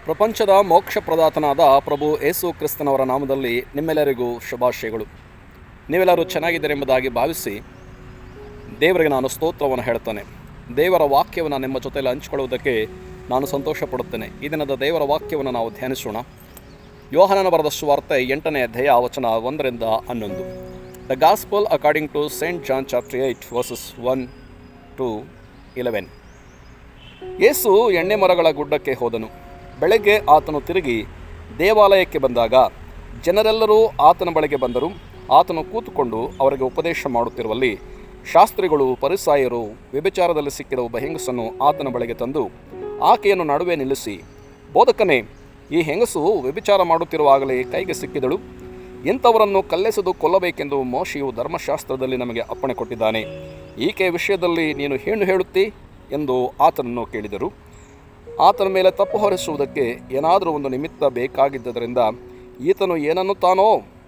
ಪ್ರಪಂಚದ ಮೋಕ್ಷ ಪ್ರದಾತನಾದ ಪ್ರಭು ಯೇಸು ಕ್ರಿಸ್ತನವರ ನಾಮದಲ್ಲಿ ನಿಮ್ಮೆಲ್ಲರಿಗೂ ಶುಭಾಶಯಗಳು. ನೀವೆಲ್ಲರೂ ಚೆನ್ನಾಗಿದ್ದೀರೆಂಬುದಾಗಿ ಭಾವಿಸಿ ದೇವರಿಗೆ ನಾನು ಸ್ತೋತ್ರವನ್ನು ಹೇಳ್ತೇನೆ. ದೇವರ ವಾಕ್ಯವನ್ನು ನಿಮ್ಮ ಜೊತೆಯಲ್ಲಿ ಹಂಚಿಕೊಳ್ಳುವುದಕ್ಕೆ ನಾನು ಸಂತೋಷ ಪಡುತ್ತೇನೆ. ಈ ದಿನದ ದೇವರ ವಾಕ್ಯವನ್ನು ನಾವು ಧ್ಯಾನಿಸೋಣ. ಯೋಹಾನನ ಬರೆದ ಸುವಾರ್ತೆ 8ನೇ ಅಧ್ಯಾಯ ವಚನ 1-11. The gospel according to Saint John chapter 8 verses 1-11. Yesu ಎಣ್ಣೆ ಮರಗಳ ಗುಡ್ಡಕ್ಕೆ ಹೋದನು. ಬೆಳಗ್ಗೆ ಆತನು ತಿರುಗಿ ದೇವಾಲಯಕ್ಕೆ ಬಂದಾಗ ಜನರೆಲ್ಲರೂ ಆತನ ಬಳಿಗೆ ಬಂದರು. ಆತನು ಕೂತುಕೊಂಡು ಅವರಿಗೆ ಉಪದೇಶ ಮಾಡುತ್ತಿರುವಲ್ಲಿ ಶಾಸ್ತ್ರಿಗಳು ಫರಿಸಾಯರು ವ್ಯಭಿಚಾರದಲ್ಲಿ ಸಿಕ್ಕಿದ ಒಬ್ಬ ಹೆಂಗಸನ್ನು ಆತನ ಬಳಿಗೆ ತಂದು ಆಕೆಯನ್ನು ನಡುವೆ ನಿಲ್ಲಿಸಿ, ಬೋಧಕನೇ, ಈ ಹೆಂಗಸು ವ್ಯಭಿಚಾರ ಮಾಡುತ್ತಿರುವಾಗಲೇ ಕೈಗೆ ಸಿಕ್ಕಿದಳು. ಇಂಥವರನ್ನು ಕಲ್ಲೆಸೆದು ಕೊಲ್ಲಬೇಕೆಂದು ಮೋಶೆಯು ಧರ್ಮಶಾಸ್ತ್ರದಲ್ಲಿ ನಮಗೆ ಅಪ್ಪಣೆ ಕೊಟ್ಟಿದ್ದಾನೆ. ಈಕೆಯ ವಿಷಯದಲ್ಲಿ ನೀನು ಏನು ಹೇಳುತ್ತಿ ಎಂದು ಆತನನ್ನು ಕೇಳಿದರು. ಆತನ ಮೇಲೆ ತಪ್ಪು ಹೊರಿಸುವುದಕ್ಕೆ ಏನಾದರೂ ಒಂದು ನಿಮಿತ್ತ ಬೇಕಾಗಿದ್ದರಿಂದ ಈತನು ಏನನ್ನುತ್ತಾನೋ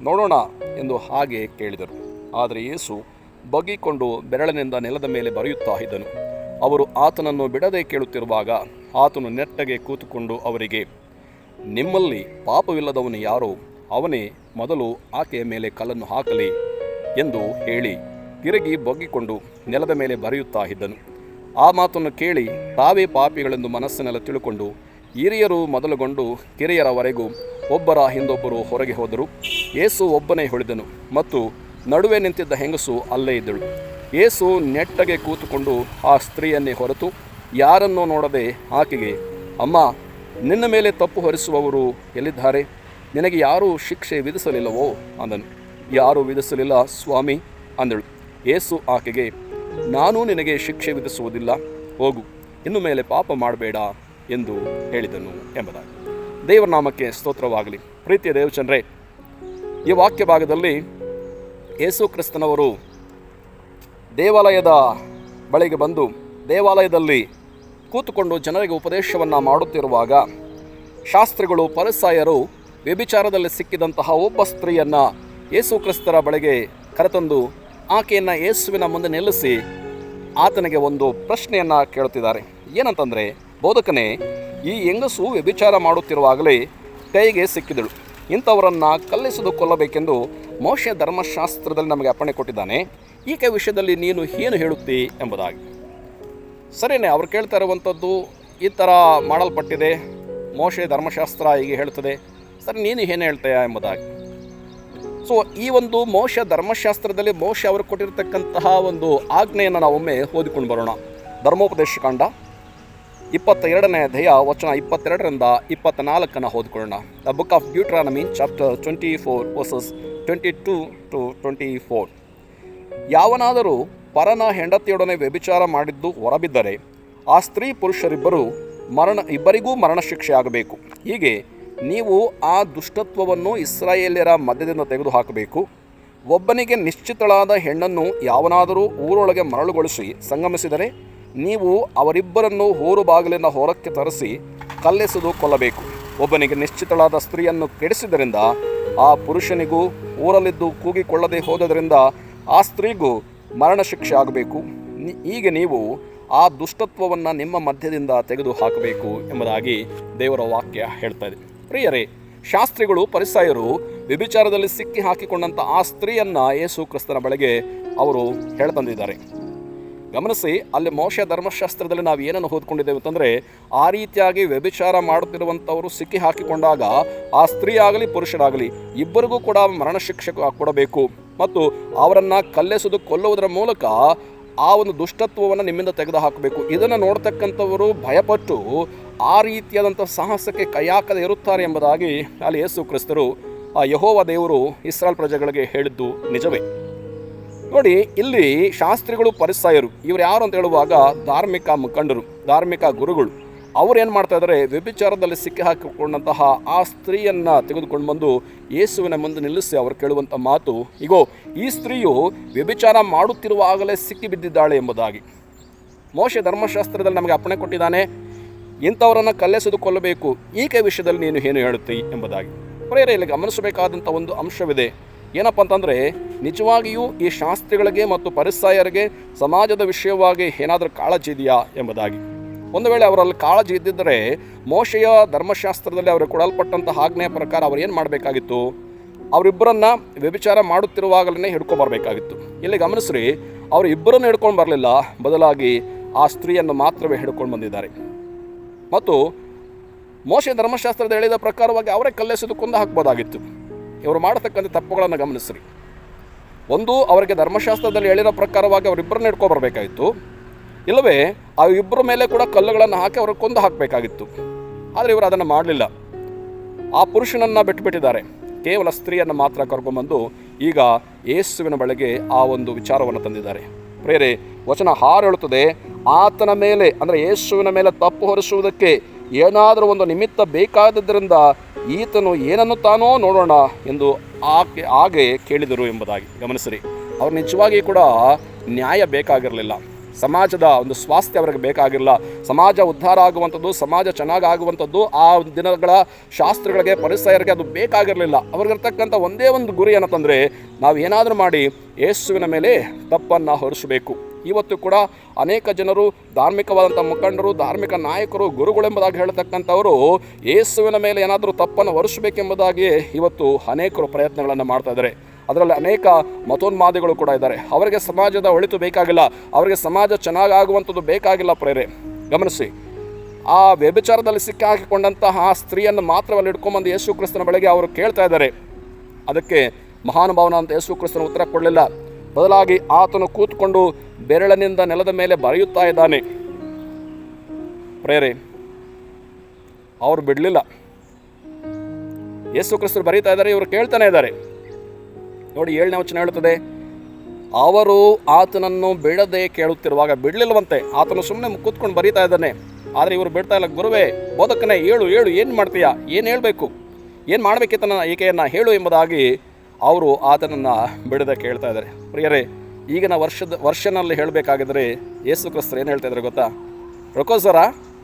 ನೋಡೋಣ ಎಂದು ಹಾಗೆ ಕೇಳಿದರು. ಆದರೆ ಯೇಸು ಬಗ್ಗಿಕೊಂಡು ಬೆರಳಿನಿಂದ ನೆಲದ ಮೇಲೆ ಬರೆಯುತ್ತಾ ಇದ್ದನು. ಅವರು ಆತನನ್ನು ಬಿಡದೆ ಕೇಳುತ್ತಿರುವಾಗ ಆತನು ನೆಟ್ಟಗೆ ಕೂತುಕೊಂಡು ಅವರಿಗೆ, ನಿಮ್ಮಲ್ಲಿ ಪಾಪವಿಲ್ಲದವನು ಯಾರೋ ಅವನೇ ಮೊದಲು ಆಕೆಯ ಮೇಲೆ ಕಲ್ಲನ್ನು ಹಾಕಲಿ ಎಂದು ಹೇಳಿ ತಿರುಗಿ ಬಗ್ಗಿಕೊಂಡು ನೆಲದ ಮೇಲೆ ಬರೆಯುತ್ತಾ ಇದ್ದನು. ಆ ಮಾತನ್ನು ಕೇಳಿ ತಾವೇ ಪಾಪಿಗಳೆಂದು ಮನಸ್ಸಿನಲ್ಲಿ ತಿಳುಕೊಂಡು ಹಿರಿಯರು ಮೊದಲುಗೊಂಡು ಕಿರಿಯರವರೆಗೂ ಒಬ್ಬರ ಹಿಂದೊಬ್ಬರು ಹೊರಗೆ ಹೋದರು. ಯೇಸು ಒಬ್ಬನೇ ಉಳಿದನು ಮತ್ತು ನಡುವೆ ನಿಂತಿದ್ದ ಹೆಂಗಸು ಅಲ್ಲೇ ಇದ್ದಳು. ಯೇಸು ನೆಟ್ಟಗೆ ಕೂತುಕೊಂಡು ಆ ಸ್ತ್ರೀಯನ್ನೇ ಹೊರತು ಯಾರನ್ನೂ ನೋಡದೆ ಆಕೆಗೆ, ಅಮ್ಮ, ನಿನ್ನ ಮೇಲೆ ತಪ್ಪು ಹೊರಿಸುವವರು ಎಲ್ಲಿದ್ದಾರೆ? ನಿನಗೆ ಯಾರೂ ಶಿಕ್ಷೆ ವಿಧಿಸಲಿಲ್ಲವೋ ಅಂದನು. ಯಾರೂ ವಿಧಿಸಲಿಲ್ಲ ಸ್ವಾಮಿ ಅಂದಳು. ಯೇಸು ಆಕೆಗೆ, ನಾನು ನಿನಗೆ ಶಿಕ್ಷೆ ವಿಧಿಸುವುದಿಲ್ಲ, ಹೋಗು, ಇನ್ನು ಮೇಲೆ ಪಾಪ ಮಾಡಬೇಡ ಎಂದು ಹೇಳಿದನು ಎಂಬುದಾಗಿ. ದೇವರ ನಾಮಕ್ಕೆ ಸ್ತೋತ್ರವಾಗಲಿ. ಪ್ರೀತಿಯ ದೇವಚಂದ್ರೇ, ಈ ವಾಕ್ಯ ಭಾಗದಲ್ಲಿ ಯೇಸು ಕ್ರಿಸ್ತನವರು ದೇವಾಲಯದ ಬಳಿಗೆ ಬಂದು ದೇವಾಲಯದಲ್ಲಿ ಕೂತುಕೊಂಡು ಜನರಿಗೆ ಉಪದೇಶವನ್ನು ಮಾಡುತ್ತಿರುವಾಗ ಶಾಸ್ತ್ರಿಗಳು ಫರಿಸಾಯರು ವ್ಯಭಿಚಾರದಲ್ಲಿ ಸಿಕ್ಕಿದಂತಹ ಒಬ್ಬ ಸ್ತ್ರೀಯನ್ನು ಯೇಸು ಕ್ರಿಸ್ತರ ಬಳಿಗೆ ಕರೆತಂದು ಆಕೆಯನ್ನು ಯೇಸುವಿನ ಮುಂದೆ ನಿಲ್ಲಿಸಿ ಆತನಿಗೆ ಒಂದು ಪ್ರಶ್ನೆಯನ್ನು ಕೇಳುತ್ತಿದ್ದಾರೆ. ಏನಂತಂದರೆ, ಬೋಧಕನೇ, ಈ ಹೆಂಗಸು ವ್ಯಭಿಚಾರ ಮಾಡುತ್ತಿರುವಾಗಲೇ ಕೈಗೆ ಸಿಕ್ಕಿದಳು. ಇಂಥವರನ್ನು ಕಲ್ಲೆಸೆದು ಕೊಲ್ಲಬೇಕೆಂದು ಮೋಶೆ ಧರ್ಮಶಾಸ್ತ್ರದಲ್ಲಿ ನಮಗೆ ಅಪ್ಪಣೆ ಕೊಟ್ಟಿದ್ದಾನೆ. ಈಕೆ ವಿಷಯದಲ್ಲಿ ನೀನು ಏನು ಹೇಳುತ್ತಿ ಎಂಬುದಾಗಿ. ಸರಿಯೇ, ಅವ್ರು ಕೇಳ್ತಾ ಇರುವಂಥದ್ದು ಈ ಥರ ಮಾಡಲ್ಪಟ್ಟಿದೆ, ಮೋಶೆ ಧರ್ಮಶಾಸ್ತ್ರ ಹೀಗೆ ಹೇಳ್ತದೆ, ಸರಿ ನೀನು ಏನು ಹೇಳ್ತೀಯಾ ಎಂಬುದಾಗಿ. ಸೊ ಈ ಒಂದು ಮೋಶೆ ಧರ್ಮಶಾಸ್ತ್ರದಲ್ಲಿ ಮೋಶೆ ಅವರು ಕೊಟ್ಟಿರತಕ್ಕಂತಹ ಒಂದು ಆಜ್ಞೆಯನ್ನು ನಾವೊಮ್ಮೆ ಓದಿಕೊಂಡು ಬರೋಣ. ಧರ್ಮೋಪದೇಶ ಕಾಂಡ 22ನೇ ಅಧ್ಯಾಯ ವಚನ 22-24 ಓದಿಕೊಳ್ಳೋಣ. The book of Deuteronomy chapter 24 verses 22-24. ಯಾವನಾದರೂ ಪರನ ಹೆಂಡತಿಯೊಡನೆ ವ್ಯಭಿಚಾರ ಮಾಡಿದ್ದು ಹೊರಬಿದ್ದರೆ ಆ ಸ್ತ್ರೀ ಇಬ್ಬರಿಗೂ ಮರಣ ಶಿಕ್ಷೆ ಆಗಬೇಕು. ಹೀಗೆ ನೀವು ಆ ದುಷ್ಟತ್ವವನ್ನು ಇಸ್ರಾಯೇಲ್ಯರ ಮಧ್ಯದಿಂದ ತೆಗೆದುಹಾಕಬೇಕು. ಒಬ್ಬನಿಗೆ ನಿಶ್ಚಿತಳಾದ ಹೆಣ್ಣನ್ನು ಯಾವನಾದರೂ ಊರೊಳಗೆ ಮರಳುಗೊಳಿಸಿ ಸಂಗಮಿಸಿದರೆ ನೀವು ಅವರಿಬ್ಬರನ್ನು ಊರು ಬಾಗಿಲಿನ ಹೊರಕ್ಕೆ ತರಿಸಿ ಕಲ್ಲೆಸೆದು ಕೊಲ್ಲಬೇಕು. ಒಬ್ಬನಿಗೆ ನಿಶ್ಚಿತಳಾದ ಸ್ತ್ರೀಯನ್ನು ಕೆಡಿಸಿದ್ದರಿಂದ ಆ ಪುರುಷನಿಗೂ ಊರಲ್ಲಿದ್ದು ಕೂಗಿಕೊಳ್ಳದೆ ಹೋದದರಿಂದ ಆ ಸ್ತ್ರೀಗೂ ಮರಣ ಶಿಕ್ಷೆ ಆಗಬೇಕು. ಹೀಗೆ ನೀವು ಆ ದುಷ್ಟತ್ವವನ್ನು ನಿಮ್ಮ ಮಧ್ಯದಿಂದ ತೆಗೆದು ಹಾಕಬೇಕು ಎಂಬುದಾಗಿ ದೇವರ ವಾಕ್ಯ ಹೇಳ್ತಾ ಇದೆ. ಪ್ರಿಯರೇ, ಶಾಸ್ತ್ರಿಗಳು ಫರಿಸಾಯರು ವ್ಯಭಿಚಾರದಲ್ಲಿ ಸಿಕ್ಕಿ ಹಾಕಿಕೊಂಡಂಥ ಆ ಸ್ತ್ರೀಯನ್ನು ಯೇಸು ಕ್ರಿಸ್ತನ ಬಳಿಗೆ ಅವರು ಹೇಳ್ತಂದಿದ್ದಾರೆ. ಗಮನಿಸಿ, ಅಲ್ಲಿ ಮೋಶೆ ಧರ್ಮಶಾಸ್ತ್ರದಲ್ಲಿ ನಾವು ಏನನ್ನು ಓದ್ಕೊಂಡಿದ್ದೇವೆ ಅಂತಂದರೆ, ಆ ರೀತಿಯಾಗಿ ವ್ಯಭಿಚಾರ ಮಾಡುತ್ತಿರುವಂಥವರು ಸಿಕ್ಕಿ ಹಾಕಿಕೊಂಡಾಗ ಆ ಸ್ತ್ರೀ ಆಗಲಿ ಪುರುಷರಾಗಲಿ ಇಬ್ಬರಿಗೂ ಕೂಡ ಮರಣ ಶಿಕ್ಷೆ ಕೊಡಬೇಕು ಮತ್ತು ಅವರನ್ನು ಕಲ್ಲೆಸೆದು ಕೊಲ್ಲುವುದರ ಮೂಲಕ ಆ ಒಂದು ದುಷ್ಟತ್ವವನ್ನು ನಿಮ್ಮಿಂದ ತೆಗೆದು ಹಾಕಬೇಕು. ಇದನ್ನು ನೋಡ್ತಕ್ಕಂಥವರು ಭಯಪಟ್ಟು ಆ ರೀತಿಯಾದಂಥ ಸಾಹಸಕ್ಕೆ ಕೈಹಾಕದೆ ಇರುತ್ತಾರೆ ಎಂಬುದಾಗಿ ಅಲ್ಲಿ ಯೇಸು ಕ್ರಿಸ್ತರು ಯೆಹೋವ ದೇವರು ಇಸ್ರಾಯೇಲ್ ಪ್ರಜೆಗಳಿಗೆ ಹೇಳಿದ್ದು ನಿಜವೇ. ನೋಡಿ, ಇಲ್ಲಿ ಶಾಸ್ತ್ರಿಗಳು ಫರಿಸಾಯರು ಇವರು ಯಾರು ಅಂತ ಹೇಳುವಾಗ ಧಾರ್ಮಿಕ ಮುಖಂಡರು, ಧಾರ್ಮಿಕ ಗುರುಗಳು. ಅವರು ಏನು ಮಾಡ್ತಾ ಇದ್ದಾರೆ, ವ್ಯಭಿಚಾರದಲ್ಲಿ ಸಿಕ್ಕಿ ಹಾಕಿಕೊಂಡಂತಹ ಆ ಸ್ತ್ರೀಯನ್ನು ತೆಗೆದುಕೊಂಡು ಬಂದು ಯೇಸುವಿನ ಮುಂದೆ ನಿಲ್ಲಿಸಿ ಅವರು ಕೇಳುವಂಥ ಮಾತು, ಇಗೋ, ಈ ಸ್ತ್ರೀಯು ವ್ಯಭಿಚಾರ ಮಾಡುತ್ತಿರುವಾಗಲೇ ಸಿಕ್ಕಿ ಬಿದ್ದಿದ್ದಾಳೆ ಎಂಬುದಾಗಿ. ಮೋಶೆ ಧರ್ಮಶಾಸ್ತ್ರದಲ್ಲಿ ನಮಗೆ ಅಪ್ಪಣೆ ಕೊಟ್ಟಿದ್ದಾನೆ, ಇಂಥವರನ್ನು ಕಲ್ಲೆಸೆದು ಕೊಲ್ಲಬೇಕು. ಈಕೆ ವಿಷಯದಲ್ಲಿ ನೀನು ಏನು ಹೇಳುತ್ತಿ ಎಂಬುದಾಗಿ. ಪ್ರಿಯರೇ, ಇಲ್ಲಿ ಗಮನಿಸಬೇಕಾದಂಥ ಒಂದು ಅಂಶವಿದೆ. ಏನಪ್ಪ ಅಂತಂದರೆ, ನಿಜವಾಗಿಯೂ ಈ ಶಾಸ್ತ್ರಿಗಳಿಗೆ ಮತ್ತು ಫರಿಸಾಯರಿಗೆ ಸಮಾಜದ ವಿಷಯವಾಗಿ ಏನಾದರೂ ಕಾಳಜಿ ಇದೆಯಾ ಎಂಬುದಾಗಿ. ಒಂದು ವೇಳೆ ಅವರಲ್ಲಿ ಕಾಳಜಿ ಇದ್ದಿದ್ದರೆ ಮೋಶೆಯ ಧರ್ಮಶಾಸ್ತ್ರದಲ್ಲಿ ಅವರಿಗೆ ಕೊಡಲ್ಪಟ್ಟಂಥ ಆಜ್ಞೆಯ ಪ್ರಕಾರ ಅವ್ರು ಏನು ಮಾಡಬೇಕಾಗಿತ್ತು? ಅವರಿಬ್ಬರನ್ನ ವ್ಯಭಿಚಾರ ಮಾಡುತ್ತಿರುವಾಗಲೇ ಹಿಡ್ಕೊಂಬರ್ಬೇಕಾಗಿತ್ತು. ಇಲ್ಲಿ ಗಮನಿಸ್ರಿ, ಅವರು ಇಬ್ಬರನ್ನು ಹಿಡ್ಕೊಂಡು ಬರಲಿಲ್ಲ, ಬದಲಾಗಿ ಆ ಸ್ತ್ರೀಯನ್ನು ಮಾತ್ರವೇ ಹಿಡ್ಕೊಂಡು ಬಂದಿದ್ದಾರೆ. ಮತ್ತು ಮೋಶೆ ಧರ್ಮಶಾಸ್ತ್ರದ ಹೇಳಿದ ಪ್ರಕಾರವಾಗಿ ಅವರೇ ಕಲ್ಲೆಸೆದು ಕೊಂದು ಹಾಕ್ಬೋದಾಗಿತ್ತು. ಇವರು ಮಾಡತಕ್ಕಂಥ ತಪ್ಪುಗಳನ್ನು ಗಮನಿಸ್ರಿ. ಒಂದು, ಅವರಿಗೆ ಧರ್ಮಶಾಸ್ತ್ರದಲ್ಲಿ ಹೇಳಿರೋ ಪ್ರಕಾರವಾಗಿ ಅವರಿಬ್ಬರನ್ನ ಹಿಡ್ಕೊಂಡು ಬರಬೇಕಾಗಿತ್ತು, ಇಲ್ಲವೇ ಆ ಇಬ್ಬರ ಮೇಲೆ ಕೂಡ ಕಲ್ಲುಗಳನ್ನು ಹಾಕಿ ಅವ್ರಿಗೆ ಕೊಂದು ಹಾಕಬೇಕಾಗಿತ್ತು. ಆದರೆ ಇವರು ಅದನ್ನು ಮಾಡಲಿಲ್ಲ. ಆ ಪುರುಷನನ್ನು ಬಿಟ್ಟುಬಿಟ್ಟಿದ್ದಾರೆ, ಕೇವಲ ಸ್ತ್ರೀಯನ್ನು ಮಾತ್ರ ಕರ್ಕೊಂಬಂದು ಈಗ ಯೇಸುವಿನ ಬಳಿಗೆ ಆ ಒಂದು ವಿಚಾರವನ್ನು ತಂದಿದ್ದಾರೆ. ಪ್ರೇರೆ, ವಚನ 6 ಹೇಳುತ್ತದೆ, ಆತನ ಮೇಲೆ ಅಂದರೆ ಯೇಸುವಿನ ಮೇಲೆ ತಪ್ಪು ಹೊರಿಸುವುದಕ್ಕೆ ಏನಾದರೂ ಒಂದು ನಿಮಿತ್ತ ಬೇಕಾದದ್ದರಿಂದ ಈತನು ಏನನ್ನು ತಾನೋ ನೋಡೋಣ ಎಂದು ಹಾಗೆ ಕೇಳಿದರು ಎಂಬುದಾಗಿ ಗಮನಿಸಿರಿ. ಅವ್ರು ನಿಜವಾಗಿ ಕೂಡ ನ್ಯಾಯ ಬೇಕಾಗಿರಲಿಲ್ಲ, ಸಮಾಜದ ಒಂದು ಸ್ವಾಸ್ಥ್ಯ ಅವರಿಗೆ ಬೇಕಾಗಿರಲಿಲ್ಲ, ಸಮಾಜ ಉದ್ಧಾರ ಆಗುವಂಥದ್ದು, ಸಮಾಜ ಚೆನ್ನಾಗಾಗುವಂಥದ್ದು ಆ ದಿನಗಳ ಶಾಸ್ತ್ರಗಳಿಗೆ, ಪರಿಸರಕ್ಕೆ ಅದು ಬೇಕಾಗಿರಲಿಲ್ಲ. ಅವ್ರಿಗಿರ್ತಕ್ಕಂಥ ಒಂದೇ ಒಂದು ಗುರಿ ಏನಂತಂದರೆ, ನಾವು ಏನಾದರೂ ಮಾಡಿ ಯೇಸುವಿನ ಮೇಲೆ ತಪ್ಪನ್ನು ಹೊರಿಸಬೇಕು. ಇವತ್ತು ಕೂಡ ಅನೇಕ ಜನರು, ಧಾರ್ಮಿಕವಾದಂಥ ಮುಖಂಡರು, ಧಾರ್ಮಿಕ ನಾಯಕರು, ಗುರುಗಳೆಂಬುದಾಗಿ ಹೇಳ್ತಕ್ಕಂಥವರು ಯೇಸುವಿನ ಮೇಲೆ ಏನಾದರೂ ತಪ್ಪನ್ನು ಹೊರಿಸಬೇಕೆಂಬುದಾಗಿ ಇವತ್ತು ಅನೇಕರು ಪ್ರಯತ್ನಗಳನ್ನು ಮಾಡ್ತಾ ಇದ್ದಾರೆ. ಅದರಲ್ಲಿ ಅನೇಕ ಮತೋನ್ಮಾದಿಗಳು ಕೂಡ ಇದ್ದಾರೆ. ಅವರಿಗೆ ಸಮಾಜದ ಒಳಿತು ಬೇಕಾಗಿಲ್ಲ, ಅವರಿಗೆ ಸಮಾಜ ಚೆನ್ನಾಗಾಗುವಂಥದ್ದು ಬೇಕಾಗಿಲ್ಲ. ಪ್ರೇರೆ, ಗಮನಿಸಿ, ಆ ವ್ಯಭಿಚಾರದಲ್ಲಿ ಸಿಕ್ಕಾಕಿಕೊಂಡಂತಹ ಆ ಸ್ತ್ರೀಯನ್ನು ಮಾತ್ರವಲ್ಲಿ ಹಿಡ್ಕೊಂಬಂದು ಯೇಸು ಕ್ರಿಸ್ತನ ಬಳಿಗೆ ಅವರು ಕೇಳ್ತಾ ಇದ್ದಾರೆ. ಅದಕ್ಕೆ ಮಹಾನುಭಾವನ ಅಂತ ಯೇಸು ಕ್ರಿಸ್ತನ ಉತ್ತರ ಕೊಡಲಿಲ್ಲ, ಬದಲಾಗಿ ಆತನು ಕೂತ್ಕೊಂಡು ಬೆರಳಿನಿಂದ ನೆಲದ ಮೇಲೆ ಬರೆಯುತ್ತಾ ಇದ್ದಾನೆ. ಪ್ರೇರೆ, ಅವರು ಬಿಡಲಿಲ್ಲ. ಯೇಸು ಕ್ರಿಸ್ತರು ಬರೀತಾ ಇದ್ದಾರೆ, ಇವರು ಕೇಳ್ತಾನೆ ಇದ್ದಾರೆ. ನೋಡಿ, 7ನೇ ವಚನ ಹೇಳುತ್ತದೆ, ಅವರು ಆತನನ್ನು ಬಿಡದೆ ಕೇಳುತ್ತಿರುವಾಗ, ಬಿಡಲಿಲ್ಲವಂತೆ, ಆತನು ಸುಮ್ಮನೆ ಕೂತ್ಕೊಂಡು ಬರೀತಾ ಇದ್ದಾನೆ. ಆದರೆ ಇವರು ಬಿಡ್ತಾ ಇಲ್ಲ. ಗುರುವೇ, ಬೋಧಕನೇ, ಹೇಳು ಏನು ಮಾಡ್ತೀಯಾ, ಏನು ಹೇಳಬೇಕು, ಏನು ಮಾಡಬೇಕಿತ್ತನ ಈಕೆಯನ್ನು ಹೇಳು ಎಂಬುದಾಗಿ ಅವರು ಆತನನ್ನು ಬಿಡದೆ ಕೇಳ್ತಾ ಇದ್ದಾರೆ. ಪ್ರಿಯರೇ, ಈಗಿನ ವರ್ಷನಲ್ಲಿ ಹೇಳಬೇಕಾಗಿದ್ರೆ ಯೇಸು ಕ್ರಿಸ್ತರು ಏನು ಹೇಳ್ತಾ ಇದ್ರು ಗೊತ್ತಾ? ರೊಕೋಸರ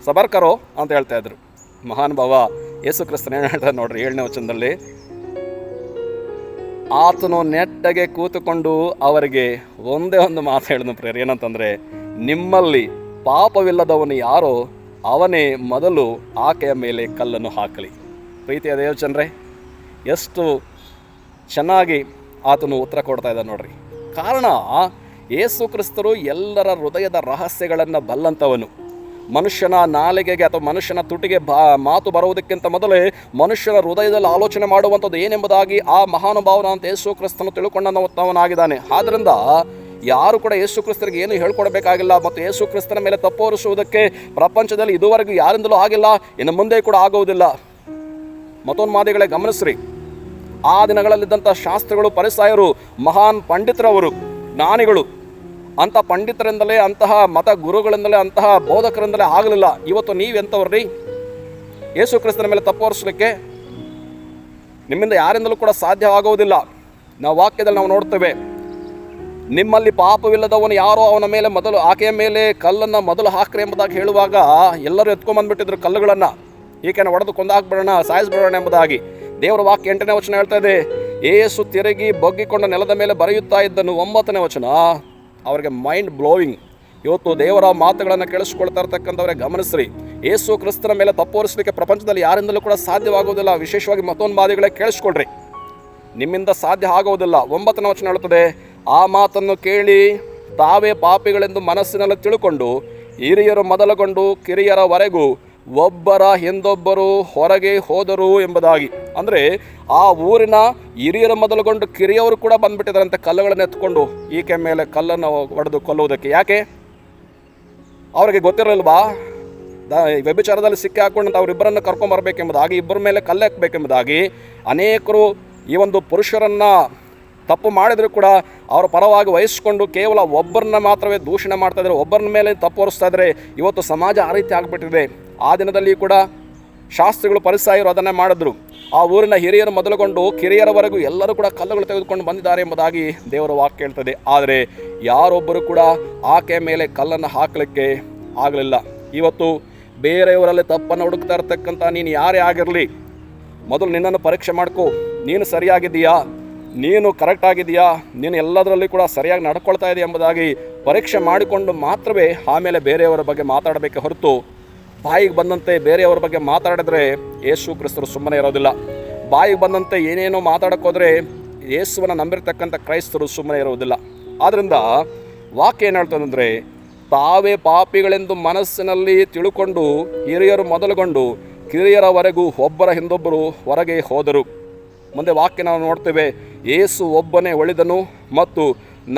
ಸಬರ್ಕರೋ ಅಂತ ಹೇಳ್ತಾ ಇದ್ರು. ಮಹಾನುಭಾವ ಯೇಸು ಕ್ರಿಸ್ತರು ಏನು ಹೇಳ್ತಾರೆ ನೋಡ್ರಿ, 7ನೇ ವಚನದಲ್ಲಿ, ಆತನು ನೆಟ್ಟಗೆ ಕೂತುಕೊಂಡು ಅವರಿಗೆ ಒಂದೇ ಒಂದು ಮಾತು ಹೇಳಿದ್ನು ಪ್ರೇರೆ, ಏನಂತಂದರೆ, ನಿಮ್ಮಲ್ಲಿ ಪಾಪವಿಲ್ಲದವನು ಯಾರೋ ಅವನೇ ಮೊದಲು ಆಕೆಯ ಮೇಲೆ ಕಲ್ಲನ್ನು ಹಾಕಲಿ. ಪ್ರೀತಿಯ ದೇವಚಂದ್ರೆ, ಎಷ್ಟು ಚೆನ್ನಾಗಿ ಆತನು ಉತ್ತರ ಕೊಡ್ತಾ ಇದ್ದ ನೋಡ್ರಿ. ಕಾರಣ, ಯೇಸು ಕ್ರಿಸ್ತರು ಎಲ್ಲರ ಹೃದಯದ ರಹಸ್ಯಗಳನ್ನು ಬಲ್ಲಂಥವನು. ಮನುಷ್ಯನ ನಾಲಿಗೆಗೆ ಅಥವಾ ಮನುಷ್ಯನ ತುಟಿಗೆ ಮಾತು ಬರುವುದಕ್ಕಿಂತ ಮೊದಲೇ ಮನುಷ್ಯನ ಹೃದಯದಲ್ಲಿ ಆಲೋಚನೆ ಮಾಡುವಂಥದ್ದು ಏನೆಂಬುದಾಗಿ ಆ ಮಹಾನುಭಾವನ ಅಂತ ಯೇಸು ಕ್ರಿಸ್ತನು ತಿಳ್ಕೊಂಡವನಾಗಿದ್ದಾನೆ. ಆದ್ದರಿಂದ ಯಾರು ಕೂಡ ಯೇಸು ಕ್ರಿಸ್ತರಿಗೆ ಏನು ಹೇಳ್ಕೊಡ್ಬೇಕಾಗಿಲ್ಲ. ಮತ್ತು ಯೇಸು ಕ್ರಿಸ್ತನ ಮೇಲೆ ತಪ್ಪು ಹೊರಿಸುವುದಕ್ಕೆ ಪ್ರಪಂಚದಲ್ಲಿ ಇದುವರೆಗೂ ಯಾರಿಂದಲೂ ಆಗಿಲ್ಲ, ಇನ್ನು ಮುಂದೆ ಕೂಡ ಆಗುವುದಿಲ್ಲ. ಮತೋನ್ಮಾದಿಗಳೇ, ಗಮನಿಸ್ರಿ, ಆ ದಿನಗಳಲ್ಲಿದ್ದಂಥ ಶಾಸ್ತ್ರಿಗಳು, ಪರಿಸಾಯರು, ಮಹಾನ್ ಪಂಡಿತರವರು, ಜ್ಞಾನಿಗಳು, ಅಂಥ ಪಂಡಿತರಿಂದಲೇ, ಅಂತಹ ಮತ ಗುರುಗಳಿಂದಲೇ, ಅಂತಹ ಬೋಧಕರಿಂದಲೇ ಆಗಲಿಲ್ಲ. ಇವತ್ತು ನೀವೆಂಥವ್ರಿ ಯೇಸು ಕ್ರಿಸ್ತನ ಮೇಲೆ ತಪ್ಪು ಹೊರಿಸಲಿಕ್ಕೆ? ನಿಮ್ಮಿಂದ ಯಾರಿಂದಲೂ ಕೂಡ ಸಾಧ್ಯವಾಗುವುದಿಲ್ಲ. ನಾವು ವಾಕ್ಯದಲ್ಲಿ ನಾವು ನೋಡ್ತೇವೆ, ನಿಮ್ಮಲ್ಲಿ ಪಾಪವಿಲ್ಲದವನು ಯಾರೋ ಅವನ ಮೇಲೆ ಮೊದಲು, ಆಕೆಯ ಮೇಲೆ ಕಲ್ಲನ್ನು ಮೊದಲು ಹಾಕ್ರಿ ಎಂಬುದಾಗಿ ಹೇಳುವಾಗ ಎಲ್ಲರೂ ಎತ್ಕೊಂಡ್ಬಂದ್ಬಿಟ್ಟಿದ್ರು ಕಲ್ಲುಗಳನ್ನು, ಈಕೆಯನ್ನು ಹೊಡೆದು ಕೊಂದಾಕ್ಬಿಡೋಣ, ಸಾಯಿಸ್ಬಿಡೋಣ ಎಂಬುದಾಗಿ. ದೇವರ ವಾಕ್ಯ 8ನೇ ವಚನ ಹೇಳ್ತಾ ಇದೆ, ಏಸು ತಿರುಗಿ ಬಗ್ಗಿಕೊಂಡ ನೆಲದ ಮೇಲೆ ಬರೆಯುತ್ತಾ ಇದ್ದನು. 9ನೇ ವಚನ ಅವರಿಗೆ ಮೈಂಡ್ ಬ್ಲೋವಿಂಗ್. ಇವತ್ತು ದೇವರ ಮಾತುಗಳನ್ನು ಕೇಳಿಸ್ಕೊಳ್ತಾ ಇರ್ತಕ್ಕಂಥವ್ರೆ, ಗಮನಿಸ್ರಿ, ಯೇಸು ಕ್ರಿಸ್ತನ ಮೇಲೆ ತಪ್ಪು ಹೊರಿಸಲಿಕ್ಕೆ ಪ್ರಪಂಚದಲ್ಲಿ ಯಾರಿಂದಲೂ ಕೂಡ ಸಾಧ್ಯವಾಗುವುದಿಲ್ಲ. ವಿಶೇಷವಾಗಿ ಮತೋನ್ಮಾದಿಗಳೇ ಕೇಳಿಸ್ಕೊಳ್ರಿ, ನಿಮ್ಮಿಂದ ಸಾಧ್ಯ ಆಗುವುದಿಲ್ಲ. 9ನೇ ವಚನ ಹೇಳುತ್ತದೆ, ಆ ಮಾತನ್ನು ಕೇಳಿ ತಾವೇ ಪಾಪಿಗಳೆಂದು ಮನಸ್ಸಿನಲ್ಲಿ ತಿಳ್ಕೊಂಡು ಹಿರಿಯರು ಮೊದಲುಗೊಂಡು ಕಿರಿಯರವರೆಗೂ ಒಬ್ಬರ ಹಿಂದೊಬ್ಬರು ಹೊರಗೆ ಹೋದರು ಎಂಬುದಾಗಿ. ಅಂದರೆ ಆ ಊರಿನ ಹಿರಿಯರು ಮೊದಲುಗೊಂಡು ಕಿರಿಯವರು ಕೂಡ ಬಂದುಬಿಟ್ಟಿದ್ದಾರಂತೆ ಕಲ್ಲುಗಳನ್ನು ಎತ್ಕೊಂಡು ಈಕೆ ಮೇಲೆ ಕಲ್ಲನ್ನು ಹೊಡೆದು ಕೊಲ್ಲುವುದಕ್ಕೆ. ಯಾಕೆ? ಅವರಿಗೆ ಗೊತ್ತಿರಲ್ವಾ ವ್ಯಭಿಚಾರದಲ್ಲಿ ಸಿಕ್ಕಿ ಹಾಕೊಂಡಂತ ಅವರಿಬ್ಬರನ್ನು ಕರ್ಕೊಂಬರ್ಬೇಕೆಂಬುದಾಗಿ, ಇಬ್ಬರ ಮೇಲೆ ಕಲ್ಲು ಹಾಕಬೇಕೆಂಬುದಾಗಿ. ಅನೇಕರು ಈ ಒಂದು ಪುರುಷರನ್ನು ತಪ್ಪು ಮಾಡಿದರೂ ಕೂಡ ಅವರ ಪರವಾಗಿ ವಹಿಸ್ಕೊಂಡು ಕೇವಲ ಒಬ್ಬರನ್ನ ಮಾತ್ರವೇ ದೂಷಣೆ ಮಾಡ್ತಾಯಿದ್ದಾರೆ, ಒಬ್ಬರ ಮೇಲೆ ತಪ್ಪು ಹೊರಿಸ್ತಾ ಇದ್ದಾರೆ. ಇವತ್ತು ಸಮಾಜ ಆ ರೀತಿ ಆಗಿಬಿಟ್ಟಿದೆ. ಆ ದಿನದಲ್ಲಿ ಕೂಡ ಶಾಸ್ತ್ರಿಗಳು, ಪರಿಸಾಯರು ಅದನ್ನೇ ಮಾಡಿದ್ರು. ಆ ಊರಿನ ಹಿರಿಯರು ಮೊದಲುಗೊಂಡು ಕಿರಿಯರವರೆಗೂ ಎಲ್ಲರೂ ಕೂಡ ಕಲ್ಲುಗಳು ತೆಗೆದುಕೊಂಡು ಬಂದಿದ್ದಾರೆ ಎಂಬುದಾಗಿ ದೇವರ ವಾಕ್ಯ ಹೇಳ್ತದೆ. ಆದರೆ ಯಾರೊಬ್ಬರು ಕೂಡ ಆಕೆಯ ಮೇಲೆ ಕಲ್ಲನ್ನು ಹಾಕಲಿಕ್ಕೆ ಆಗಲಿಲ್ಲ. ಇವತ್ತು ಬೇರೆಯವರಲ್ಲಿ ತಪ್ಪನ್ನು ಹುಡುಕ್ತಾ ಇರ್ತಕ್ಕಂಥ ನೀನು ಯಾರೇ ಆಗಿರಲಿ, ಮೊದಲು ನಿನ್ನನ್ನು ಪರೀಕ್ಷೆ ಮಾಡ್ಕೋ. ನೀನು ಸರಿಯಾಗಿದ್ದೀಯಾ, ನೀನು ಕರೆಕ್ಟ್ ಆಗಿದೆಯಾ, ನೀನು ಎಲ್ಲದರಲ್ಲಿ ಕೂಡ ಸರಿಯಾಗಿ ನಡ್ಕೊಳ್ತಾ ಇದೆಯಾ ಎಂಬುದಾಗಿ ಪರೀಕ್ಷೆ ಮಾಡಿಕೊಂಡು ಮಾತ್ರವೇ ಆಮೇಲೆ ಬೇರೆಯವರ ಬಗ್ಗೆ ಮಾತಾಡಬೇಕೆ ಹೊರತು ಬಾಯಿಗೆ ಬಂದಂತೆ ಬೇರೆಯವ್ರ ಬಗ್ಗೆ ಮಾತಾಡಿದ್ರೆ ಯೇಸು ಕ್ರಿಸ್ತರು ಸುಮ್ಮನೆ ಇರೋದಿಲ್ಲ. ಬಾಯಿಗೆ ಬಂದಂತೆ ಏನೇನೋ ಮಾತಾಡೋಕ್ಕೋದ್ರೆ ಯೇಸುವನ್ನು ನಂಬಿರ್ತಕ್ಕಂಥ ಕ್ರೈಸ್ತರು ಸುಮ್ಮನೆ ಇರೋದಿಲ್ಲ. ಆದ್ದರಿಂದ ವಾಕ್ಯ ಏನು ಹೇಳ್ತದಂದರೆ, ತಾವೇ ಪಾಪಿಗಳೆಂದು ಮನಸ್ಸಿನಲ್ಲಿ ತಿಳ್ಕೊಂಡು ಹಿರಿಯರು ಮೊದಲುಗೊಂಡು ಕಿರಿಯರವರೆಗೂ ಒಬ್ಬರ ಹಿಂದೊಬ್ಬರು ಹೊರಗೆ ಹೋದರು. ಮುಂದೆ ವಾಕ್ಯ ನಾವು ನೋಡ್ತೇವೆ, ಯೇಸು ಒಬ್ಬನೇ ಉಳಿದನು ಮತ್ತು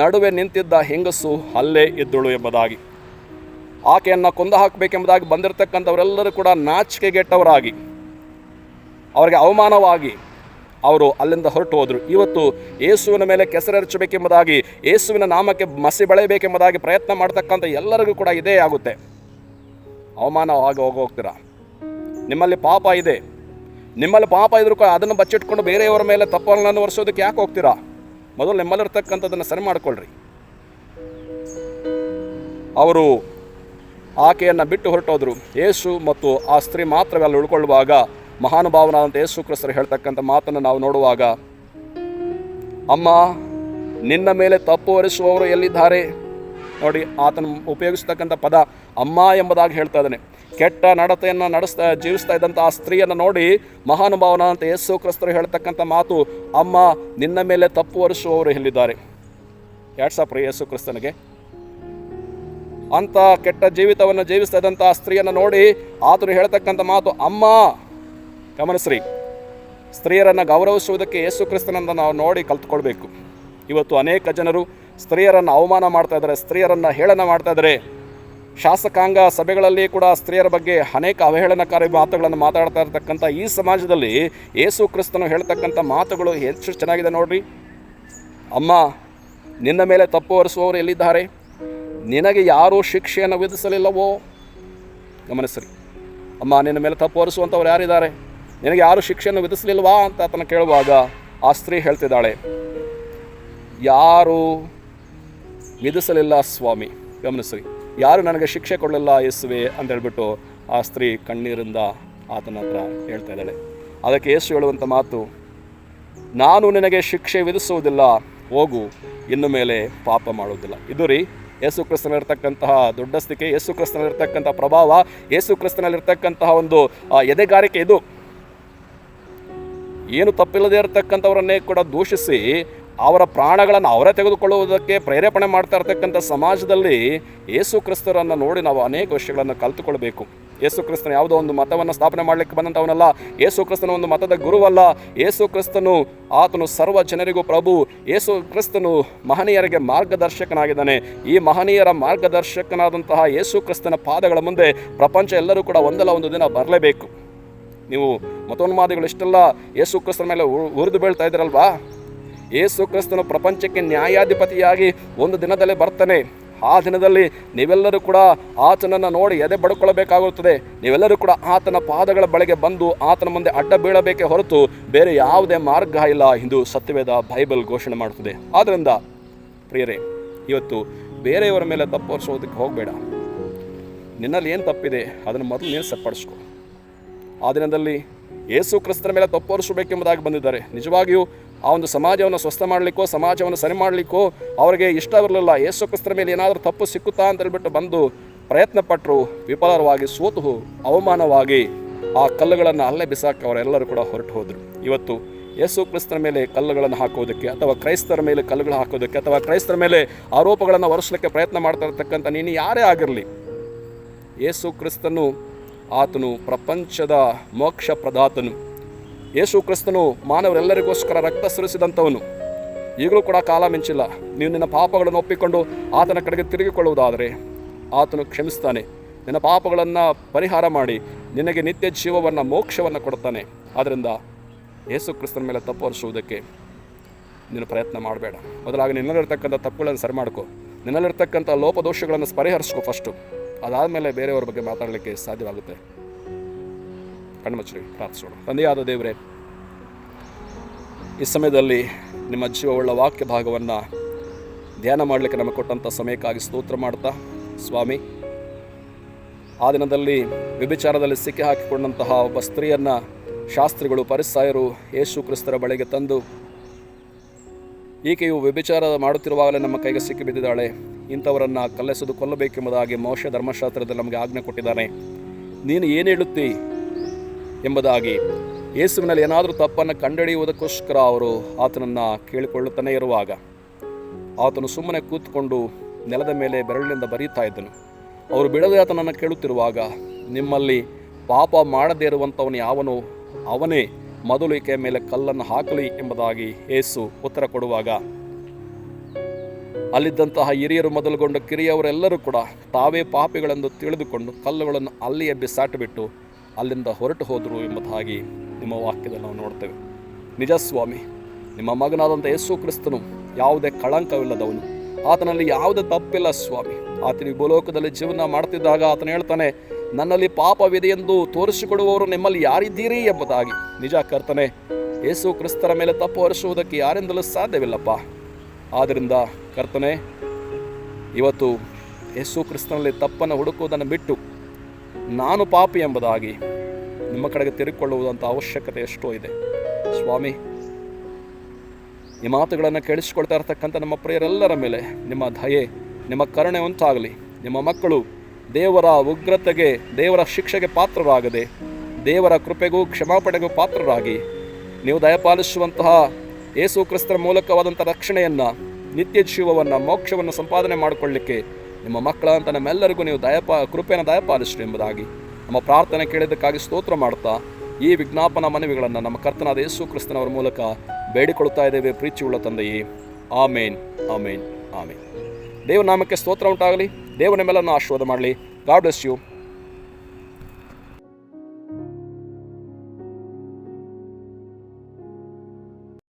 ನಡುವೆ ನಿಂತಿದ್ದ ಹೆಂಗಸು ಅಲ್ಲೇ ಇದ್ದಳು ಎಂಬುದಾಗಿ. ಆಕೆಯನ್ನು ಕೊಂದು ಹಾಕಬೇಕೆಂಬುದಾಗಿ ಬಂದಿರತಕ್ಕಂಥವರೆಲ್ಲರೂ ಕೂಡ ನಾಚಿಕೆಗೆಟ್ಟವರಾಗಿ, ಅವರಿಗೆ ಅವಮಾನವಾಗಿ ಅವರು ಅಲ್ಲಿಂದ ಹೊರಟು ಹೋದರು. ಇವತ್ತು ಯೇಸುವಿನ ಮೇಲೆ ಕೆಸರೆರಚಬೇಕೆಂಬುದಾಗಿ, ಯೇಸುವಿನ ನಾಮಕ್ಕೆ ಮಸಿ ಬೆಳೆಯಬೇಕೆಂಬುದಾಗಿ ಪ್ರಯತ್ನ ಮಾಡ್ತಕ್ಕಂಥ ಎಲ್ಲರಿಗೂ ಕೂಡ ಇದೇ ಆಗುತ್ತೆ. ಅವಮಾನವಾಗಿ ಹೋಗ್ತೀರಾ. ನಿಮ್ಮಲ್ಲಿ ಪಾಪ ಇದೆ, ನಿಮ್ಮಲ್ಲಿ ಪಾಪ ಇದ್ರೂ ಕೂಡ ಅದನ್ನು ಬಚ್ಚಿಟ್ಕೊಂಡು ಬೇರೆಯವರ ಮೇಲೆ ತಪ್ಪನ್ನು ಒರೆಸೋದಕ್ಕೆ ಯಾಕೆ ಹೋಗ್ತೀರಾ? ಮೊದಲು ನಿಮ್ಮಲ್ಲಿರ್ತಕ್ಕಂಥದ್ದನ್ನು ಸರಿ ಮಾಡಿಕೊಳ್ಳ್ರಿ. ಅವರು ಆಕೆಯನ್ನು ಬಿಟ್ಟು ಹೊರಟೋದ್ರು. ಯೇಸು ಮತ್ತು ಆ ಸ್ತ್ರೀ ಮಾತ್ರವೇ ಅಲ್ಲಿ ಉಳ್ಕೊಳ್ಳುವಾಗ ಮಹಾನುಭಾವನಾದಂಥ ಯೇಸು ಕ್ರಿಸ್ತರು ಹೇಳ್ತಕ್ಕಂಥ ಮಾತನ್ನು ನಾವು ನೋಡುವಾಗ, ಅಮ್ಮ, ನಿನ್ನ ಮೇಲೆ ತಪ್ಪು ಹೊರಿಸುವವರು ಎಲ್ಲಿದ್ದಾರೆ? ನೋಡಿ, ಆತನ ಉಪಯೋಗಿಸ್ತಕ್ಕಂಥ ಪದ ಅಮ್ಮ ಎಂಬುದಾಗಿ ಹೇಳ್ತಾ ಇದ್ದಾನೆ. ಕೆಟ್ಟ ನಡತೆಯನ್ನು ಜೀವಿಸ್ತಾ ಇದ್ದಂಥ ಆ ಸ್ತ್ರೀಯನ್ನು ನೋಡಿ ಮಹಾನುಭಾವನಾದಂಥ ಯೇಸು ಕ್ರಿಸ್ತರು ಹೇಳ್ತಕ್ಕಂಥ ಮಾತು, ಅಮ್ಮ, ನಿನ್ನ ಮೇಲೆ ತಪ್ಪು ಹೊರಿಸುವವರು ಎಲ್ಲಿದ್ದಾರೆ? ಯಾಡ್ಸಪ್ರಿ ಯೇಸು ಕ್ರಿಸ್ತನಿಗೆ. ಅಂಥ ಕೆಟ್ಟ ಜೀವಿತವನ್ನು ಜೀವಿಸ್ತಾ ಇದ್ದಂಥ ಆ ಸ್ತ್ರೀಯನ್ನು ನೋಡಿ ಆತನು ಹೇಳ್ತಕ್ಕಂಥ ಮಾತು ಅಮ್ಮ. ಗಮನಿಸ್ರಿ, ಸ್ತ್ರೀಯರನ್ನು ಗೌರವಿಸುವುದಕ್ಕೆ ಯೇಸು ಕ್ರಿಸ್ತನನ್ನು ನಾವು ನೋಡಿ ಕಲ್ತ್ಕೊಳ್ಬೇಕು. ಇವತ್ತು ಅನೇಕ ಜನರು ಸ್ತ್ರೀಯರನ್ನು ಅವಮಾನ ಮಾಡ್ತಾ ಇದ್ದಾರೆ, ಸ್ತ್ರೀಯರನ್ನು ಹೇಳನ ಮಾಡ್ತಾ ಇದ್ದಾರೆ. ಶಾಸಕಾಂಗ ಸಭೆಗಳಲ್ಲಿ ಕೂಡ ಸ್ತ್ರೀಯರ ಬಗ್ಗೆ ಅನೇಕ ಅವಹೇಳನಕಾರಿ ಮಾತುಗಳನ್ನು ಮಾತಾಡ್ತಾ ಇರ್ತಕ್ಕಂಥ ಈ ಸಮಾಜದಲ್ಲಿ ಯೇಸು ಕ್ರಿಸ್ತನು ಹೇಳ್ತಕ್ಕಂಥ ಮಾತುಗಳು ಹೆಚ್ಚು ಚೆನ್ನಾಗಿದೆ ನೋಡ್ರಿ. ಅಮ್ಮ, ನಿನ್ನ ಮೇಲೆ ತಪ್ಪು ಹೊರಿಸುವವರು ಎಲ್ಲಿದ್ದಾರೆ? ನಿನಗೆ ಯಾರೂ ಶಿಕ್ಷೆಯನ್ನು ವಿಧಿಸಲಿಲ್ಲವೋ? ಗಮನಿಸ್ರಿ, ಅಮ್ಮ, ನಿನ್ನ ಮೇಲೆ ತಪ್ಪು ಹೊರಿಸುವಂಥವ್ರು ಯಾರಿದ್ದಾರೆ? ನಿನಗೆ ಯಾರು ಶಿಕ್ಷೆಯನ್ನು ವಿಧಿಸಲಿಲ್ವಾ ಅಂತ ಆತನ ಕೇಳುವಾಗ ಆ ಸ್ತ್ರೀ ಹೇಳ್ತಿದ್ದಾಳೆ, ಯಾರು ವಿಧಿಸಲಿಲ್ಲ ಸ್ವಾಮಿ. ಗಮನಿಸ್ರಿ, ಯಾರು ನನಗೆ ಶಿಕ್ಷೆ ಕೊಡಲಿಲ್ಲ ಯೇಸುವೆ ಅಂತ ಹೇಳ್ಬಿಟ್ಟು ಆ ಸ್ತ್ರೀ ಕಣ್ಣೀರಿಂದ ಆತನ ಹತ್ರ ಹೇಳ್ತಾ ಇದ್ದಾಳೆ. ಅದಕ್ಕೆ ಯೇಸು ಹೇಳುವಂಥ ಮಾತು, ನಾನು ನಿನಗೆ ಶಿಕ್ಷೆ ವಿಧಿಸುವುದಿಲ್ಲ, ಹೋಗು, ಇನ್ನು ಮೇಲೆ ಪಾಪ ಮಾಡುವುದಿಲ್ಲ. ಇದು ರೀ ಯೇಸು ಕ್ರಿಸ್ತನಲ್ಲಿರ್ತಕ್ಕಂತಹ ದೊಡ್ಡಸ್ತಿಕೆ, ಯೇಸು ಕ್ರಿಸ್ತನಲ್ಲಿರ್ತಕ್ಕಂಥ ಪ್ರಭಾವ, ಯೇಸು ಕ್ರಿಸ್ತನಲ್ಲಿರ್ತಕ್ಕಂತಹ ಒಂದು ಎದೆಗಾರಿಕೆ. ಇದು ಏನು ತಪ್ಪಿಲ್ಲದೆ ಇರತಕ್ಕಂಥವರನ್ನೇ ಕೂಡ ದೂಷಿಸಿ ಅವರ ಪ್ರಾಣಗಳನ್ನು ಅವರೇ ತೆಗೆದುಕೊಳ್ಳುವುದಕ್ಕೆ ಪ್ರೇರೇಪಣೆ ಮಾಡ್ತಾ ಇರ್ತಕ್ಕಂಥ ಸಮಾಜದಲ್ಲಿ ಯೇಸು ಕ್ರಿಸ್ತರನ್ನು ನೋಡಿ ನಾವು ಅನೇಕ ವಿಷಯಗಳನ್ನು ಕಲಿತುಕೊಳ್ಬೇಕು. ಯೇಸು ಕ್ರಿಸ್ತನ ಯಾವುದೋ ಒಂದು ಮತವನ್ನು ಸ್ಥಾಪನೆ ಮಾಡಲಿಕ್ಕೆ ಬಂದಂಥವನಲ್ಲ. ಯೇಸು ಕ್ರಿಸ್ತನ ಒಂದು ಮತದ ಗುರುವಲ್ಲ. ಯೇಸು ಕ್ರಿಸ್ತನು ಆತನು ಸರ್ವ ಜನರಿಗೂ ಪ್ರಭು. ಯೇಸು ಕ್ರಿಸ್ತನು ಮಹನೀಯರಿಗೆ ಮಾರ್ಗದರ್ಶಕನಾಗಿದ್ದಾನೆ. ಈ ಮಹನೀಯರ ಮಾರ್ಗದರ್ಶಕನಾದಂತಹ ಯೇಸು ಕ್ರಿಸ್ತನ ಪಾದಗಳ ಮುಂದೆ ಪ್ರಪಂಚ ಎಲ್ಲರೂ ಕೂಡ ಒಂದಲ್ಲ ಒಂದು ದಿನ ಬರಲೇಬೇಕು. ನೀವು ಮತೋನ್ಮಾದಿಗಳು ಇಷ್ಟೆಲ್ಲ ಯೇಸು ಕ್ರಿಸ್ತನ ಮೇಲೆ ಉರಿದು ಬೀಳ್ತಾ ಇದ್ದೀರಲ್ವಾ? ಯೇಸು ಕ್ರಿಸ್ತನು ಪ್ರಪಂಚಕ್ಕೆ ನ್ಯಾಯಾಧಿಪತಿಯಾಗಿ ಒಂದು ದಿನದಲ್ಲೇ ಬರ್ತಾನೆ. ಆ ದಿನದಲ್ಲಿ ನೀವೆಲ್ಲರೂ ಕೂಡ ಆತನನ್ನು ನೋಡಿ ಎದೆ ಬಡ್ಕೊಳ್ಬೇಕಾಗುತ್ತದೆ. ನೀವೆಲ್ಲರೂ ಕೂಡ ಆತನ ಪಾದಗಳ ಬಳಿಗೆ ಬಂದು ಆತನ ಮುಂದೆ ಅಡ್ಡ ಬೀಳಬೇಕೇ ಹೊರತು ಬೇರೆ ಯಾವುದೇ ಮಾರ್ಗ ಇಲ್ಲ ಎಂದು ಸತ್ಯವೇದ ಬೈಬಲ್ ಘೋಷಣೆ ಮಾಡುತ್ತದೆ. ಆದ್ದರಿಂದ ಪ್ರಿಯರೇ, ಇವತ್ತು ಬೇರೆಯವರ ಮೇಲೆ ತಪ್ಪು ಹೊರಿಸೋದಕ್ಕೆ ಹೋಗಬೇಡ. ನಿನ್ನಲ್ಲಿ ಏನು ತಪ್ಪಿದೆ ಅದನ್ನು ಮೊದಲು ನೀನು ಸರಿಪಡಿಸ್ಕೊ. ಆ ದಿನದಲ್ಲಿ ಯೇಸು ಕ್ರಿಸ್ತನ ಮೇಲೆ ತಪ್ಪು ಹೊರಿಸಬೇಕೆಂಬುದಾಗಿ ಬಂದಿದ್ದಾರೆ. ನಿಜವಾಗಿಯೂ ಆ ಒಂದು ಸಮಾಜವನ್ನು ಸ್ವಸ್ಥ ಮಾಡಲಿಕ್ಕೋ ಸಮಾಜವನ್ನು ಸರಿ ಮಾಡಲಿಕ್ಕೋ ಅವರಿಗೆ ಇಷ್ಟವಿರಲಿಲ್ಲ. ಯೇಸು ಕ್ರಿಸ್ತನ ಮೇಲೆ ಏನಾದರೂ ತಪ್ಪು ಸಿಕ್ಕುತ್ತಾ ಅಂತ ಹೇಳ್ಬಿಟ್ಟು ಬಂದು ಪ್ರಯತ್ನಪಟ್ಟರು. ವಿಫಲವಾಗಿ ಸೋತು ಅವಮಾನವಾಗಿ ಆ ಕಲ್ಲುಗಳನ್ನು ಅಲ್ಲೇ ಬಿಸಾಕಿ ಅವರೆಲ್ಲರೂ ಕೂಡ ಹೊರಟು ಹೋದರು. ಇವತ್ತು ಯೇಸು ಕ್ರಿಸ್ತನ ಮೇಲೆ ಕಲ್ಲುಗಳನ್ನು ಹಾಕೋದಕ್ಕೆ ಅಥವಾ ಕ್ರೈಸ್ತರ ಮೇಲೆ ಕಲ್ಲುಗಳು ಹಾಕೋದಕ್ಕೆ ಅಥವಾ ಕ್ರೈಸ್ತರ ಮೇಲೆ ಆರೋಪಗಳನ್ನು ಹೊರಿಸಲಿಕ್ಕೆ ಪ್ರಯತ್ನ ಮಾಡ್ತಾ ಇರ್ತಕ್ಕಂಥ ನೀನು ಯಾರೇ ಆಗಿರಲಿ, ಯೇಸು ಕ್ರಿಸ್ತನು ಆತನು ಪ್ರಪಂಚದ ಮೋಕ್ಷ ಪ್ರದಾತನು. ಯೇಸು ಕ್ರಿಸ್ತನು ಮಾನವರೆಲ್ಲರಿಗೋಸ್ಕರ ರಕ್ತ ಸುರಿಸಿದಂಥವನು. ಈಗಲೂ ಕೂಡ ಕಾಲ ಮಿಂಚಿಲ್ಲ. ನೀವು ನಿನ್ನ ಪಾಪಗಳನ್ನು ಒಪ್ಪಿಕೊಂಡು ಆತನ ಕಡೆಗೆ ತಿರುಗಿಕೊಳ್ಳುವುದಾದರೆ ಆತನು ಕ್ಷಮಿಸ್ತಾನೆ. ನಿನ್ನ ಪಾಪಗಳನ್ನು ಪರಿಹಾರ ಮಾಡಿ ನಿನಗೆ ನಿತ್ಯ ಜೀವವನ್ನು ಮೋಕ್ಷವನ್ನು ಕೊಡ್ತಾನೆ. ಆದ್ದರಿಂದ ಯೇಸು ಕ್ರಿಸ್ತನ ಮೇಲೆ ತಪ್ಪು ಹೊರಿಸುವುದಕ್ಕೆ ನೀನು ಪ್ರಯತ್ನ ಮಾಡಬೇಡ. ಮೊದಲಾಗಿ ನಿನ್ನಲ್ಲಿರ್ತಕ್ಕಂಥ ತಪ್ಪುಗಳನ್ನು ಸರಿ ಮಾಡ್ಕೊ. ನಿನ್ನಲ್ಲಿರ್ತಕ್ಕಂಥ ಲೋಪದೋಷಗಳನ್ನು ಪರಿಹರಿಸ್ಕೊ ಫಸ್ಟು. ಅದಾದಮೇಲೆ ಬೇರೆಯವ್ರ ಬಗ್ಗೆ ಮಾತಾಡಲಿಕ್ಕೆ ಸಾಧ್ಯವಾಗುತ್ತೆ. ಕಣ್ಮುಚ್ಚಿರಿ, ಪ್ರಾರ್ಥಿಸೋಣ. ತಂದೆಯಾದ ದೇವರೇ, ಈ ಸಮಯದಲ್ಲಿ ನಿಮ್ಮ ಜೀವವುಳ್ಳ ವಾಕ್ಯ ಭಾಗವನ್ನು ಧ್ಯಾನ ಮಾಡಲಿಕ್ಕೆ ನಮಗೆ ಕೊಟ್ಟಂಥ ಸಮಯಕ್ಕಾಗಿ ಸ್ತೋತ್ರ ಮಾಡ್ತಾ ಸ್ವಾಮಿ, ಆ ದಿನದಲ್ಲಿ ವ್ಯಭಿಚಾರದಲ್ಲಿ ಸಿಕ್ಕಿ ಹಾಕಿಕೊಂಡಂತಹ ಒಬ್ಬ ಸ್ತ್ರೀಯನ್ನು ಶಾಸ್ತ್ರಿಗಳು ಫರಿಸಾಯರು ಯೇಸು ಕ್ರಿಸ್ತರ ಬಳಿಗೆ ತಂದು, ಈಕೆಯು ವ್ಯಭಿಚಾರ ಮಾಡುತ್ತಿರುವಾಗಲೇ ನಮ್ಮ ಕೈಗೆ ಸಿಕ್ಕಿ ಬಿದ್ದಿದ್ದಾಳೆ, ಇಂಥವರನ್ನು ಕಲ್ಲೆಸೆದು ಕೊಲ್ಲಬೇಕೆಂಬುದಾಗಿ ಮೋಶೆ ಧರ್ಮಶಾಸ್ತ್ರದಲ್ಲಿ ನಮಗೆ ಆಜ್ಞೆ ಕೊಟ್ಟಿದ್ದಾನೆ. ನೀನು ಏನು ಹೇಳುತ್ತೀ ಎಂಬುದಾಗಿ ಯೇಸುವಿನಲ್ಲಿ ಏನಾದರೂ ತಪ್ಪನ್ನು ಕಂಡುಹಿಡಿಯುವುದಕ್ಕೋಸ್ಕರ ಅವರು ಆತನನ್ನು ಕೇಳಿಕೊಳ್ಳುತ್ತಾನೆ ಇರುವಾಗ ಆತನು ಸುಮ್ಮನೆ ಕೂತ್ಕೊಂಡು ನೆಲದ ಮೇಲೆ ಬೆರಳಿನಿಂದ ಬರೀತಾ ಇದ್ದನು. ಅವರು ಬಿಡದೆ ಆತನನ್ನು ಕೇಳುತ್ತಿರುವಾಗ, ನಿಮ್ಮಲ್ಲಿ ಪಾಪ ಮಾಡದೇ ಇರುವಂಥವನು ಯಾವನು, ಅವನೇ ಮೊದಲು ಈಕೆಯ ಮೇಲೆ ಕಲ್ಲನ್ನು ಹಾಕಲಿ ಎಂಬುದಾಗಿ ಯೇಸು ಉತ್ತರ ಕೊಡುವಾಗ, ಅಲ್ಲಿದ್ದಂತಹ ಹಿರಿಯರು ಮೊದಲುಗೊಂಡು ಕಿರಿಯವರೆಲ್ಲರೂ ಕೂಡ ತಾವೇ ಪಾಪಿಗಳೆಂದು ತಿಳಿದುಕೊಂಡು ಕಲ್ಲುಗಳನ್ನು ಅಲ್ಲಿಯೇ ಬಿಸಾಟುಬಿಟ್ಟು ಅಲ್ಲಿಂದ ಹೊರಟು ಹೋದರು ಎಂಬುದಾಗಿ ನಿಮ್ಮ ವಾಕ್ಯದಲ್ಲಿ ನಾವು ನೋಡ್ತೇವೆ. ನಿಜ ಸ್ವಾಮಿ, ನಿಮ್ಮ ಮಗನಾದಂಥ ಯೇಸು ಕ್ರಿಸ್ತನು ಯಾವುದೇ ಕಳಂಕವಿಲ್ಲದವನು, ಆತನಲ್ಲಿ ಯಾವುದೇ ತಪ್ಪಿಲ್ಲ ಸ್ವಾಮಿ. ಆತನು ಭೂಲೋಕದಲ್ಲಿ ಜೀವನ ಮಾಡ್ತಿದ್ದಾಗ ಆತನು ಹೇಳ್ತಾನೆ, ನನ್ನಲ್ಲಿ ಪಾಪವಿದೆ ಎಂದು ತೋರಿಸಿಕೊಡುವವರು ನಿಮ್ಮಲ್ಲಿ ಯಾರಿದ್ದೀರಿ ಎಂಬುದಾಗಿ. ನಿಜ ಕರ್ತನೆ, ಯೇಸು ಕ್ರಿಸ್ತರ ಮೇಲೆ ತಪ್ಪು ಹೊರಿಸುವುದಕ್ಕೆ ಯಾರಿಂದಲೂ ಸಾಧ್ಯವಿಲ್ಲಪ್ಪ. ಆದ್ದರಿಂದ ಕರ್ತನೆ, ಇವತ್ತು ಯೇಸು ಕ್ರಿಸ್ತನಲ್ಲಿ ತಪ್ಪನ್ನು ಹುಡುಕುವುದನ್ನು ಬಿಟ್ಟು ನಾನು ಪಾಪಿ ಎಂಬುದಾಗಿ ನಿಮ್ಮ ಕಡೆಗೆ ತಿರುಗಿಕೊಳ್ಳುವುದಂಥ ಅವಶ್ಯಕತೆ ಎಷ್ಟೋ ಇದೆ ಸ್ವಾಮಿ. ಈ ಮಾತುಗಳನ್ನು ಕೇಳಿಸಿಕೊಳ್ತಾ ಇರತಕ್ಕಂಥ ನಮ್ಮ ಪ್ರಿಯರೆಲ್ಲರ ಮೇಲೆ ನಿಮ್ಮ ದಯೆ, ನಿಮ್ಮ ಕರುಣೆ ಉಂಟಾಗಲಿ. ನಿಮ್ಮ ಮಕ್ಕಳು ದೇವರ ಉಗ್ರತೆಗೆ, ದೇವರ ಶಿಕ್ಷೆಗೆ ಪಾತ್ರರಾಗದೆ ದೇವರ ಕೃಪೆಗೂ ಕ್ಷಮಾಪಣೆಗೂ ಪಾತ್ರರಾಗಿ ನೀವು ದಯಪಾಲಿಸುವಂತಹ ಯೇಸು ಕ್ರಿಸ್ತರ ಮೂಲಕವಾದಂಥ ರಕ್ಷಣೆಯನ್ನು, ನಿತ್ಯ ಜೀವವನ್ನು, ಮೋಕ್ಷವನ್ನು ಸಂಪಾದನೆ ಮಾಡಿಕೊಳ್ಳಲಿಕ್ಕೆ ನಿಮ್ಮ ಮಕ್ಕಳಂತ ನಮ್ಮೆಲ್ಲರಿಗೂ ನೀವು ಕೃಪೆಯನ್ನು ದಯಪಾಲಿಸಲಿ ಎಂಬುದಾಗಿ ನಮ್ಮ ಪ್ರಾರ್ಥನೆ ಕೇಳಿದ್ದಕ್ಕಾಗಿ ಸ್ತೋತ್ರ ಮಾಡ್ತಾ ಈ ವಿಜ್ಞಾಪನಾ ಮನವಿಗಳನ್ನು ನಮ್ಮ ಕರ್ತನಾದ ಯೇಸು ಕ್ರಿಸ್ತನವರ ಮೂಲಕ ಬೇಡಿಕೊಳ್ಳುತ್ತಾ ಇದ್ದೇವೆ ಪ್ರೀತಿಯುಳ್ಳ ತಂದೆಯೇ. ಆಮೇನ್, ಆಮೇನ್, ಆಮೇನ್. ದೇವರ ನಾಮಕ್ಕೆ ಸ್ತೋತ್ರ ಉಂಟಾಗಲಿ. ದೇವರ ಮೇಲನ್ನು ಆಶೀರ್ವಾದ ಮಾಡಲಿ. God bless you.